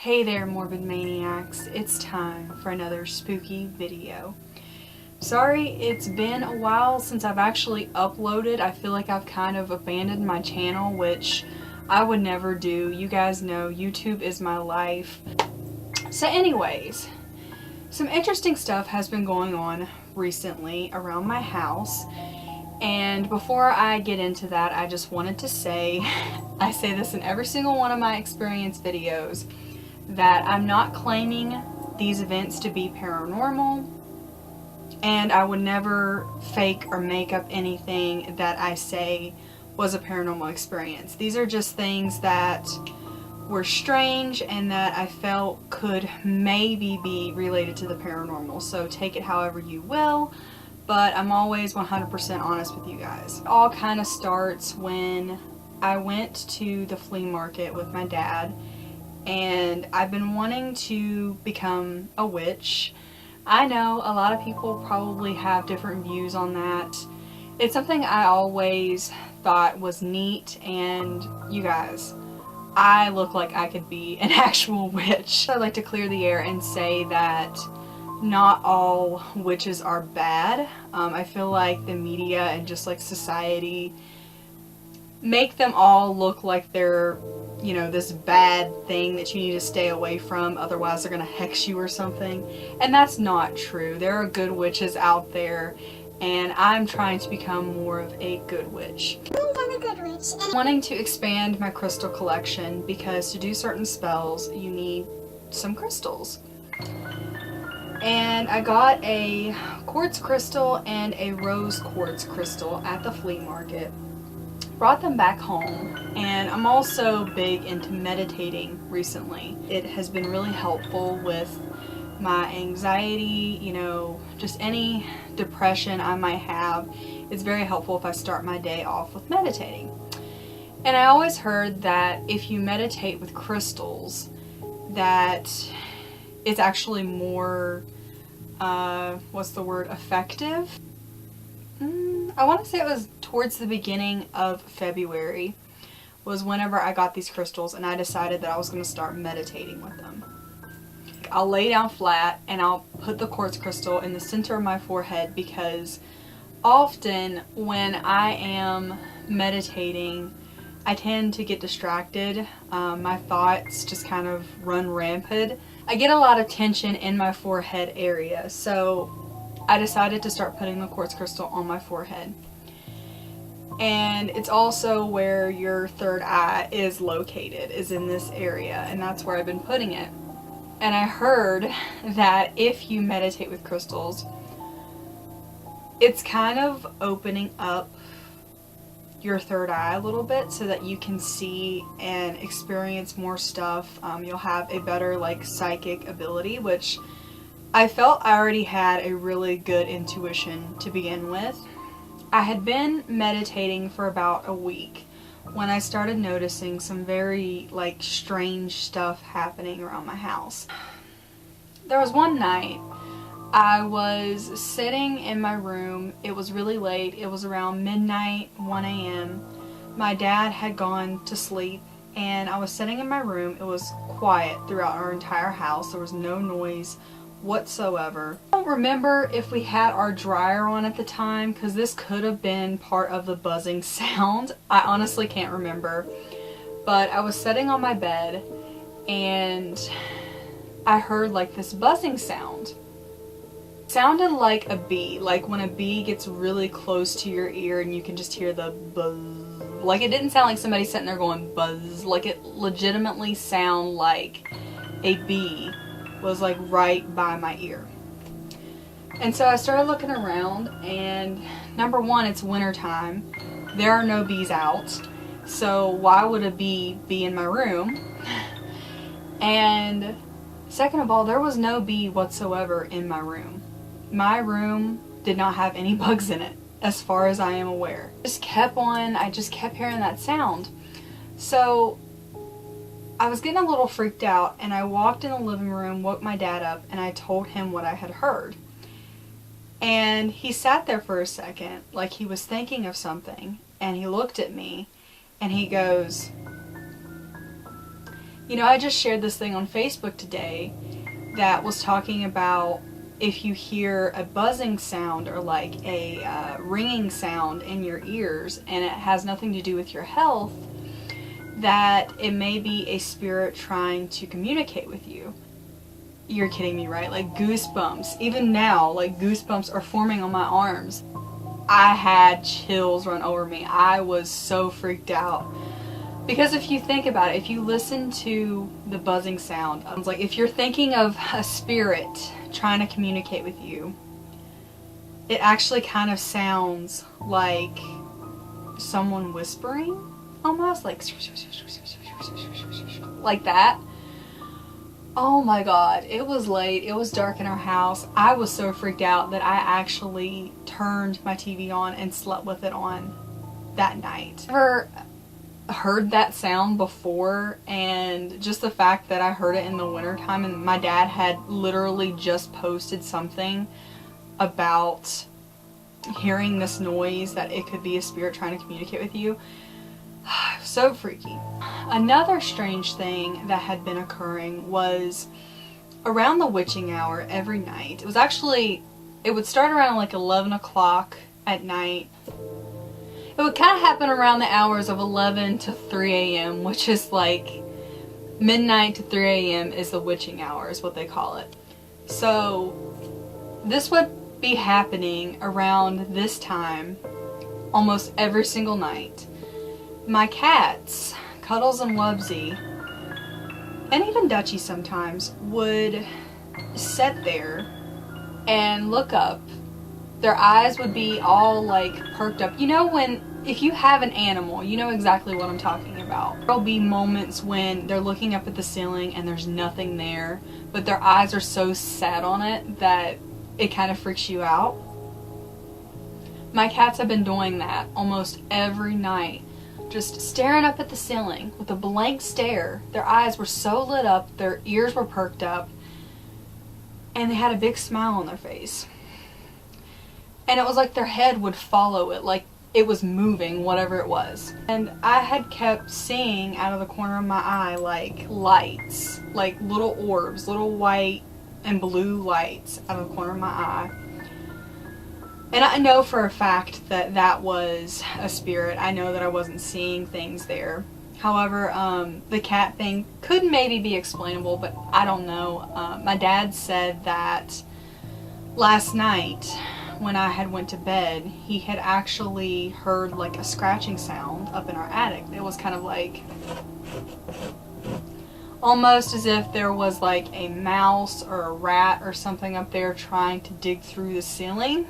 Hey there, morbid maniacs. It's time for another spooky video. Sorry, it's been a while since I've actually uploaded. I feel like I've kind of abandoned my channel, which I would never do. You guys know YouTube is my life. So anyways, some interesting stuff has been going on recently around my house. And before I get into that, I just wanted to say, I say this in every single one of my experience videos, that I'm not claiming these events to be paranormal, and I would never fake or make up anything that I say was a paranormal experience. These are just things that were strange and that I felt could maybe be related to the paranormal, so take it however you will, but I'm always 100% honest with you guys. It all kind of starts when I went to the flea market with my dad, and I've been wanting to become a witch. I know a lot of people probably have different views on that. It's something I always thought was neat, and you guys, I look like I could be an actual witch. I'd like to clear the air and say that not all witches are bad. I feel like the media and just like society make them all look like they're, you know, this bad thing that you need to stay away from, otherwise they're gonna hex you or something. And that's not true. There are good witches out there, and I'm trying to become more of a good witch. I'm wanting to expand my crystal collection because to do certain spells you need some crystals. And I got a quartz crystal and a rose quartz crystal at the flea market. Brought them back home, and I'm also big into meditating recently. It has been really helpful with my anxiety, you know, just any depression I might have. It's very helpful if I start my day off with meditating. And I always heard that if you meditate with crystals, that it's actually more, effective? I want to say it was towards the beginning of February was whenever I got these crystals, and I decided that I was going to start meditating with them. I'll lay down flat and I'll put the quartz crystal in the center of my forehead, because often when I am meditating I tend to get distracted. My thoughts just kind of run rampant. I get a lot of tension in my forehead area, so I decided to start putting the quartz crystal on my forehead. And it's also where your third eye is located, is in this area, and that's where I've been putting it. And I heard that if you meditate with crystals, it's kind of opening up your third eye a little bit so that you can see and experience more stuff. You'll have a better like psychic ability, which I felt I already had a really good intuition to begin with. I had been meditating for about a week when I started noticing some very like strange stuff happening around my house. There was one night I was sitting in my room. It was really late. It was around midnight, 1 a.m. My dad had gone to sleep, and I was sitting in my room. It was quiet throughout our entire house. There was no noise whatsoever. I don't remember if we had our dryer on at the time, because this could have been part of the buzzing sound. I honestly can't remember. But I was sitting on my bed and I heard like this buzzing sound. It sounded like a bee, like when a bee gets really close to your ear and you can just hear the buzz. Like it didn't sound like somebody sitting there going buzz, like it legitimately sounded like a bee was like right by my ear. And so I started looking around, and number one, it's winter time. There are no bees out, so why would a bee be in my room? And second of all, there was no bee whatsoever in my room. My room did not have any bugs in it, as far as I am aware. I just kept hearing that sound. So I was getting a little freaked out, and I walked in the living room, woke my dad up, and I told him what I had heard. And he sat there for a second, like he was thinking of something, and he looked at me, and he goes, You know, I just shared this thing on Facebook today that was talking about if you hear a buzzing sound or like a ringing sound in your ears and it has nothing to do with your health, that it may be a spirit trying to communicate with you. You're kidding me, right? Like goosebumps. Even now, like goosebumps are forming on my arms. I had chills run over me. I was so freaked out. Because if you think about it, if you listen to the buzzing sound, it's like if you're thinking of a spirit trying to communicate with you, it actually kind of sounds like someone whispering, almost like that. Oh my god, it was late, it was dark in our house. I was so freaked out that I actually turned my TV on and slept with it on that night. Never heard that sound before, and just the fact that I heard it in the wintertime, and my dad had literally just posted something about hearing this noise, that it could be a spirit trying to communicate with you. So freaky. Another strange thing that had been occurring was around the witching hour every night. It would start around like 11 o'clock at night. It would kind of happen around the hours of 11 to 3 a.m., which is like midnight to 3 a.m. is the witching hour, is what they call it. So this would be happening around this time almost every single night. My cats, Cuddles and Wubsy, and even Dutchie sometimes, would sit there and look up. Their eyes would be all like perked up. You know, if you have an animal, you know exactly what I'm talking about. There'll be moments when they're looking up at the ceiling and there's nothing there, but their eyes are so set on it that it kind of freaks you out. My cats have been doing that almost every night. Just staring up at the ceiling with a blank stare. Their eyes were so lit up, their ears were perked up, and they had a big smile on their face. And it was like their head would follow it, like it was moving, whatever it was. And I had kept seeing out of the corner of my eye like lights, like little orbs, little white and blue lights out of the corner of my eye. And I know for a fact that that was a spirit. I know that I wasn't seeing things there. However, the cat thing could maybe be explainable, but I don't know. My dad said that last night when I had went to bed, he had actually heard like a scratching sound up in our attic. It was kind of like almost as if there was like a mouse or a rat or something up there trying to dig through the ceiling.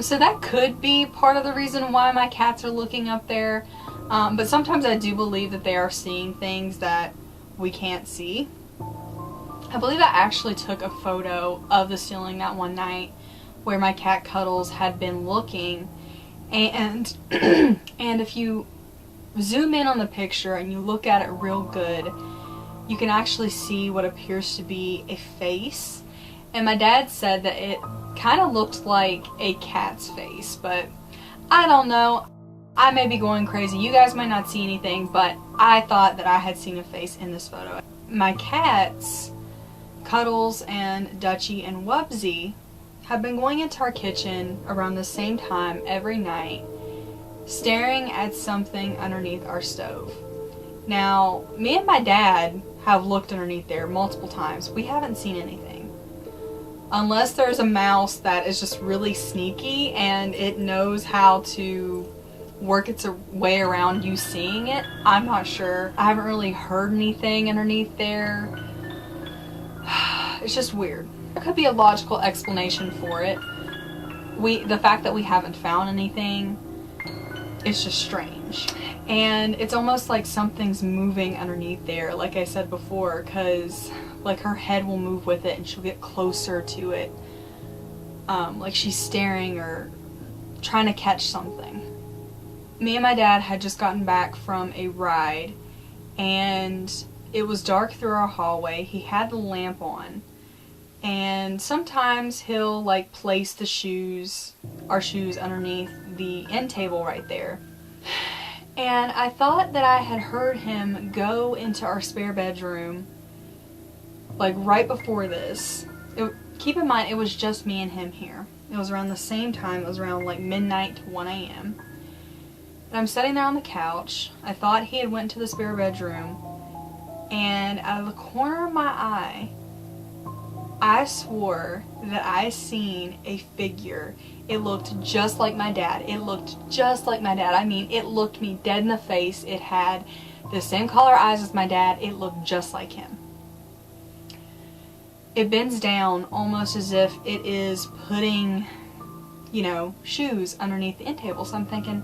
So that could be part of the reason why my cats are looking up there. But sometimes I do believe that they are seeing things that we can't see. I believe I actually took a photo of the ceiling that one night where my cat Cuddles had been looking, and and if you zoom in on the picture and you look at it real good, you can actually see what appears to be a face. And my dad said that it kind of looked like a cat's face, but I don't know. I may be going crazy. You guys might not see anything, but I thought that I had seen a face in this photo. My cats, Cuddles and Dutchie and Wubsy, have been going into our kitchen around the same time every night, staring at something underneath our stove. Now, me and my dad have looked underneath there multiple times. We haven't seen anything. Unless there's a mouse that is just really sneaky and it knows how to work its way around you seeing it. I'm not sure. I haven't really heard anything underneath there. It's just weird. There could be a logical explanation for it. The fact that we haven't found anything, it's just strange. And it's almost like something's moving underneath there, like I said before, because like her head will move with it and she'll get closer to it. Like she's staring or trying to catch something. Me and my dad had just gotten back from a ride and it was dark through our hallway. He had the lamp on. And sometimes he'll like place our shoes underneath the end table right there. And I thought that I had heard him go into our spare bedroom, like right before this. Keep in mind, it was just me and him here. It was around the same time. It was around like midnight to 1 a.m. And I'm sitting there on the couch. I thought he had went to the spare bedroom. And out of the corner of my eye, I swore that I seen a figure. It looked just like my dad. It looked just like my dad. I mean, it looked me dead in the face. It had the same color eyes as my dad. It looked just like him. It bends down almost as if it is putting, you know, shoes underneath the end table. So I'm thinking,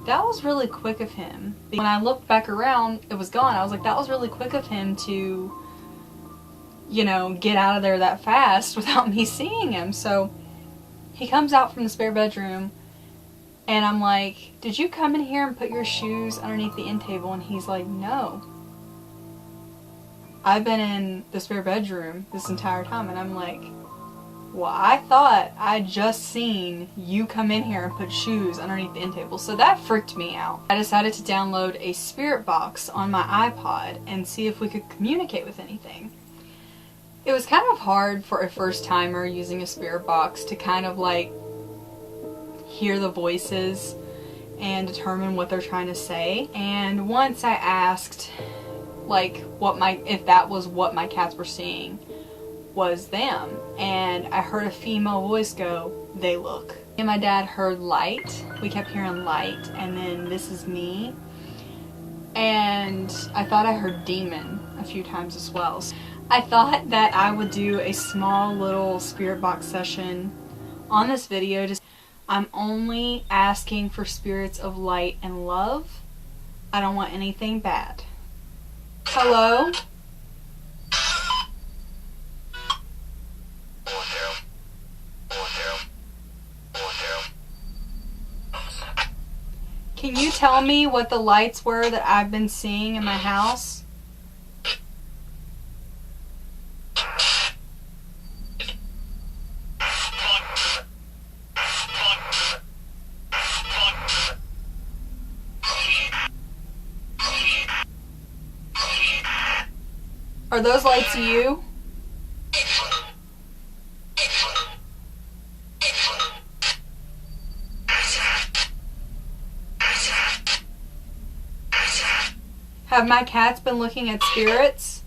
that was really quick of him. When I looked back around, it was gone. I was like, that was really quick of him to, you know, get out of there that fast without me seeing him. So he comes out from the spare bedroom, and I'm like, did you come in here and put your shoes underneath the end table? And he's like, no. I've been in the spare bedroom this entire time. And I'm like, well, I thought I just seen you come in here and put shoes underneath the end table. So that freaked me out. I decided to download a spirit box on my iPod and see if we could communicate with anything. It was kind of hard for a first timer using a spirit box to kind of like hear the voices and determine what they're trying to say. And once I asked like if that was what my cats were seeing was them, and I heard a female voice go, "They look." And my dad heard light. We kept hearing light, and then "This is me." And I thought I heard demon a few times as well. So I thought that I would do a small little spirit box session on this video. I'm only asking for spirits of light and love. I don't want anything bad. Hello? Can you tell me what the lights were that I've been seeing in my house? Are those lights you? Have my cats been looking at spirits?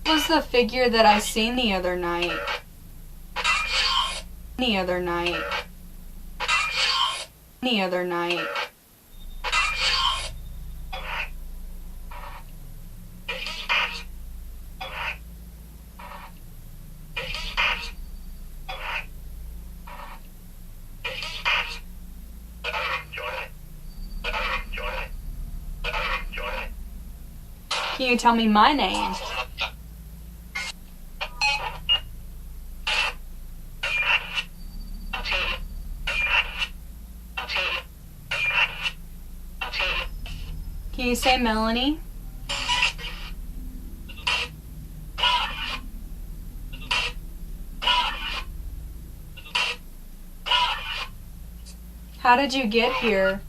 What was the figure that I seen the other night? The other night. Can you tell me my name? Can you say Melanie? How did you get here?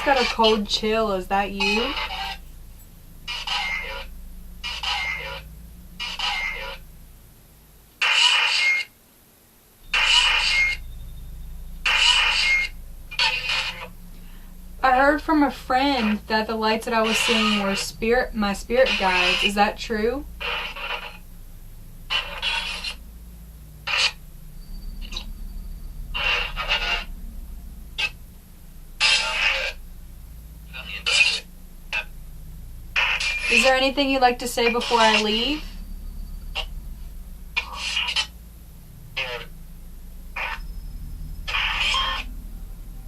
It's got a cold chill. Is that you? I heard from a friend that the lights that I was seeing were my spirit guides. Is that true? Is there anything you'd like to say before I leave?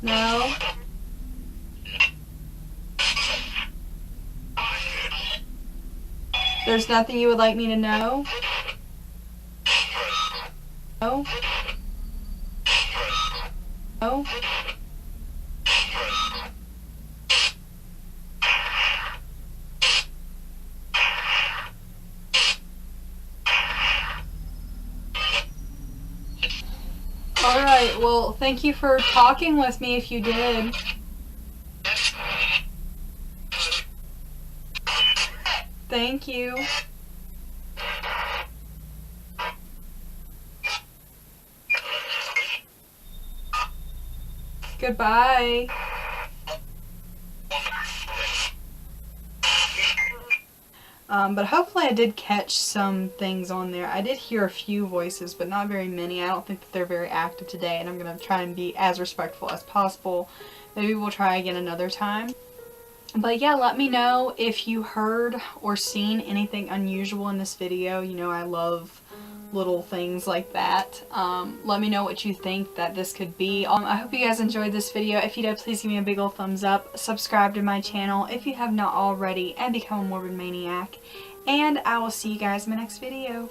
No? There's nothing you would like me to know? No? No? Alright, well, thank you for talking with me if you did. Thank you. Goodbye. But hopefully I did catch some things on there. I did hear a few voices, but not very many. I don't think that they're very active today, and I'm going to try and be as respectful as possible. Maybe we'll try again another time. But yeah, let me know if you heard or seen anything unusual in this video. You know, I love little things like that. Let me know what you think that this could be. I hope you guys enjoyed this video. If you did, please give me a big ol' thumbs up. Subscribe to my channel if you have not already, and become a morbid maniac. And I will see you guys in my next video.